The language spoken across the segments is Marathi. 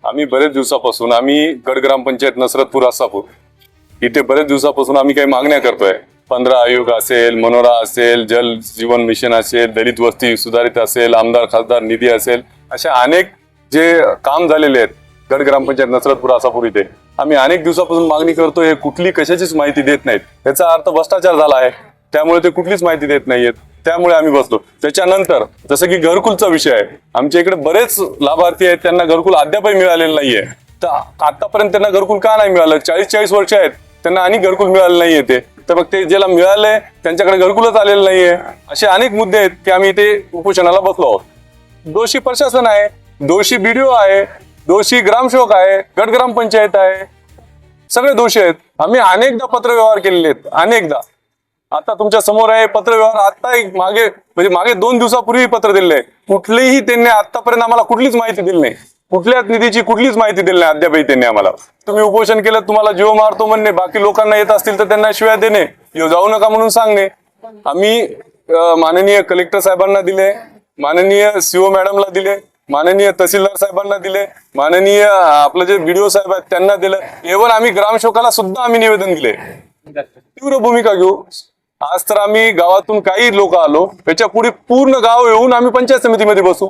आम्ही बरेच दिवसापासून गड ग्रामपंचायत नसरतपूर आसापूर इथे बरेच दिवसापासून आम्ही काही मागण्या करतोय. 15 आयोग असेल, मनोरा असेल, जल जीवन मिशन असेल, दलित वस्ती सुधारित असेल, आमदार खासदार निधी असेल, अशा अनेक जे काम झालेले आहेत गड ग्रामपंचायत नसरतपूर आसापूर इथे आम्ही अनेक दिवसापासून मागणी करतोय. कुठली कशाचीच माहिती देत नाहीत. याचा अर्थ भ्रष्टाचार झाला आहे. त्यामुळे ते कुठलीच माहिती देत नाहीयेत. त्यामुळे आम्ही बसलो. त्याच्यानंतर जसं की घरकुलचा विषय आहे, आमच्या इकडे बरेच लाभार्थी आहेत, त्यांना घरकुल अद्यापही मिळालेलं नाहीये. तर आतापर्यंत त्यांना घरकुल का नाही मिळालं? 40-40 वर्ष आहेत त्यांना आणि घरकुल मिळालं नाहीये. तर मग ते ज्याला मिळालंय त्यांच्याकडे घरकुलच आलेलं नाहीये. असे अनेक मुद्दे आहेत की आम्ही इथे उपोषणाला बसलो आहोत. दोषी प्रशासन आहे, दोषी BDO आहे, दोषी ग्रामसेवक आहे, गड ग्रामपंचायत आहे, सगळे दोषी आहेत. आम्ही अनेकदा पत्रव्यवहार केलेले आहेत, अनेकदा. आता तुमच्या समोर आहे पत्रव्यवहार. आता मागे 2 दिवसापूर्वी पत्र दिले. कुठलीही त्यांनी आतापर्यंत आम्हाला कुठलीच माहिती दिली नाही. कुठल्याच निधीची कुठलीच माहिती दिली नाही अद्यापही त्यांनी आम्हाला. तुम्ही उपोषण केलं, तुम्हाला जीव मारतो म्हणणे, बाकी लोकांना येत असतील तर त्यांना शिव्या देणे, जाऊ नका म्हणून सांगणे. आम्ही माननीय कलेक्टर साहेबांना दिले, माननीय CO मॅडमला दिले, माननीय तहसीलदार साहेबांना दिले, माननीय आपलं जे BDO साहेब आहेत त्यांना दिलं. इव्हन आम्ही ग्रामसेवकाला सुद्धा आम्ही निवेदन दिले. तीव्र भूमिका घेऊ. आज तर आम्ही गावातून काही लोक आलो, त्याच्या पुढे पूर्ण गाव येऊन आम्ही पंचायत समितीमध्ये बसू.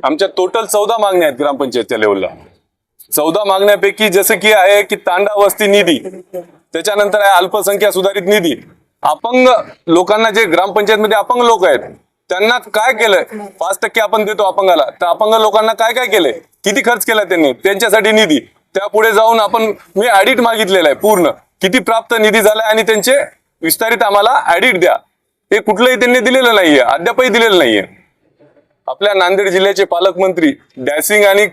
आमच्या टोटल 14 मागण्या आहेत ग्रामपंचायतच्या लेवलला. 14 मागण्यापैकी जसं की आहे की तांडा वस्ती निधी, त्याच्यानंतर आहे अल्पसंख्या सुधारित निधी, अपंग लोकांना जे ग्रामपंचायतमध्ये अपंग लोक आहेत त्यांना काय केलंय, 5% आपण देतो अपंगाला, तर अपंग लोकांना काय काय केलंय, किती खर्च केला त्यांनी, त्यांच्यासाठी निधी. त्यापुढे जाऊन मी ऑडिट मागितलेलं आहे पूर्ण, किती प्राप्त निधी झालाय आणि त्यांचे विस्तारित आम्हाला ऑडिट द्या. हे कुठलंही त्यांनी दिलेलं नाहीये, अद्यापही दिलेलं नाहीये. आपल्या नांदेड जिल्ह्याचे पालकमंत्री डॅसिंग आणि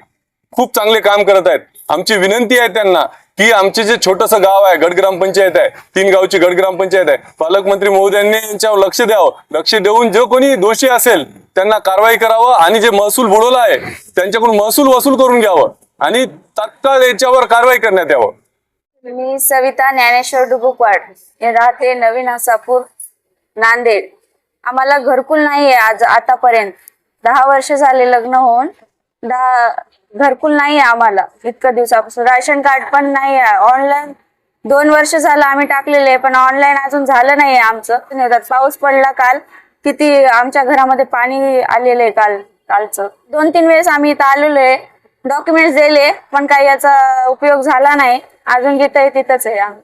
खूप चांगले काम करत आहेत. आमची विनंती आहे त्यांना की आमचे जे छोटंसं गाव आहे, गड ग्रामपंचायत आहे, 3 गावची गड ग्रामपंचायत आहे, पालकमंत्री महोदयांनी यांच्यावर लक्ष द्यावं. लक्ष देऊन जो कोणी दोषी असेल त्यांना कारवाई करावं आणि जे महसूल बुडवला आहे त्यांच्याकडून महसूल वसूल करून घ्यावं आणि तात्काळ याच्यावर कारवाई करण्यात यावं. मी सविता ज्ञानेश्वर डुबुकवाड, राहते नवीन आसापूर, नांदेड. आम्हाला घरकुल नाहीये आतापर्यंत. 10 वर्ष झाले लग्न होऊन, घरकुल नाहीये आम्हाला इतक्या दिवसापासून. राशन कार्ड पण नाही आहे. ऑनलाईन 2 वर्ष झालं आम्ही टाकलेले, पण ऑनलाईन अजून झालं नाहीये आमचं. पाऊस पडला काल, किती आमच्या घरामध्ये पाणी आलेलं आहे कालचं. 2-3 वेळेस आम्ही इथं आलेलो आहे, डॉक्युमेंट्स दिले, पण काही याचा उपयोग झाला नाही. अजून जिथं आहे तिथंच आहे आम्ही.